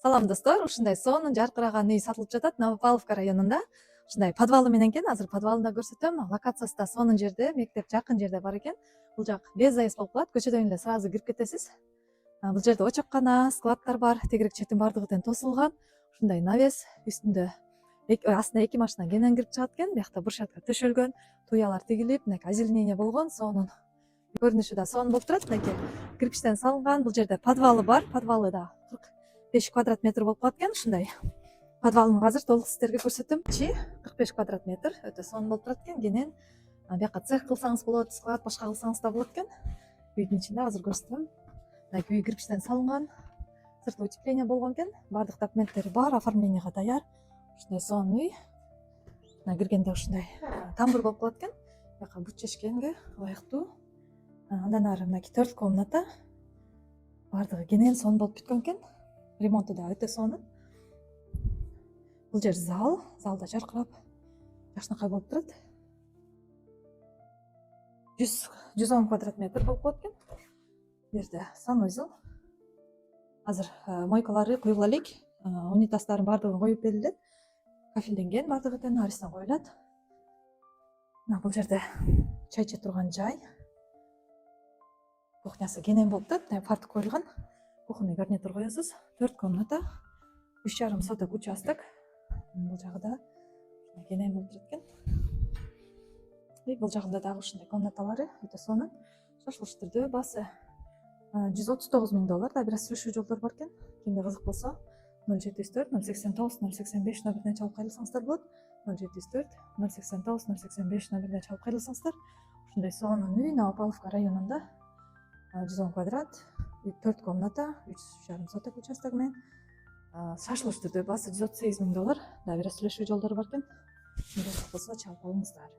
Салам достор, ушундай сонун жаркыраган үй сатылып жатат Новопавловка районунда. Ушундай подвалы менен экен. Азыр подвалында көрсөтөм. Локациясы да сонун жерде, мектеп жакын жерде бар экен. Бул жак без заезд болуп калат. Көчөдөн эле сразу кирип кетесиз. Бул жерде очоккана, складтар бар. Тегерек четин бардыгы тең тосулган. Ушундай навес үстүндө астына 2 машина кенен кирип чыгат экен. Биякта брусчатка төшөлгөн, туялар тигилип, мынакей озеленение болгон, сонун. Көрүнүшү да сонун болуп турат. Мынакей кирпичтен салынган. Бул жерде подвалы бар. Подвалы да 45 квадрат метр болуп калат экен. Ушундай подвалын азыр толук сиздерге көрсөтөм. 45 квадрат метр, өтө сонун болуп турат экен. Кенен бияка цех кылсаңыз болот, склад башка кылсаңыз да болот экен. Үйдүн ичинде азыр көрсөтөм. Мынакей үй кирпичтен салынган, сыртқы утепление болгон экен. Бардык документтери бар, оформленияга даяр. Ушундай сонун үй. Мына киргенде ушундай тамбур болуп калат экен. Бияка бут чечкенге ылайыктуу. Андан ары мынакей 4 комната. Бардыгы кенен сонун болуп бүткөн экен. Ремонту да өтө сонун. Бул жер зал, залда жаркырап жакшынакай болуп турат. 110 квадрат метр болуп калат экен. Бул жерде санузел. Азыр мойкалары куюла элек, унитаздардын бардыгын коюп берилет. Кафелденген бардыгы тең арестен коюлат. Мына бул жерде чай иче турган жай. Кухнясы кенен болуп турат, фартук коюлган. Кухонный гарнитур коесуз. 4 комната, 3,5 соток участок. Бул жагында кенен болуп турат экен. Бул жагында дагы ушундай комнаталары өтө сонун. Шашылыш түрдө баасы $139,000. Да бир аз сүйлөшүү жолдор бар экен. Кимге кызык болсо 074 089 085 номерине чалып кайрылсаңыздар болот. 074 089 085 номерине чалып кайрылсаңыздар. Ушундай сонун үй Новопавловка районунда 110 квадрат, 4 комната, 3,5 соток участок менен шашылыш түрдө баасы $138,000. Да бир аз сүйлөшүү жолдору бар экен. Кимге кызык болсо чалып алыңыздар.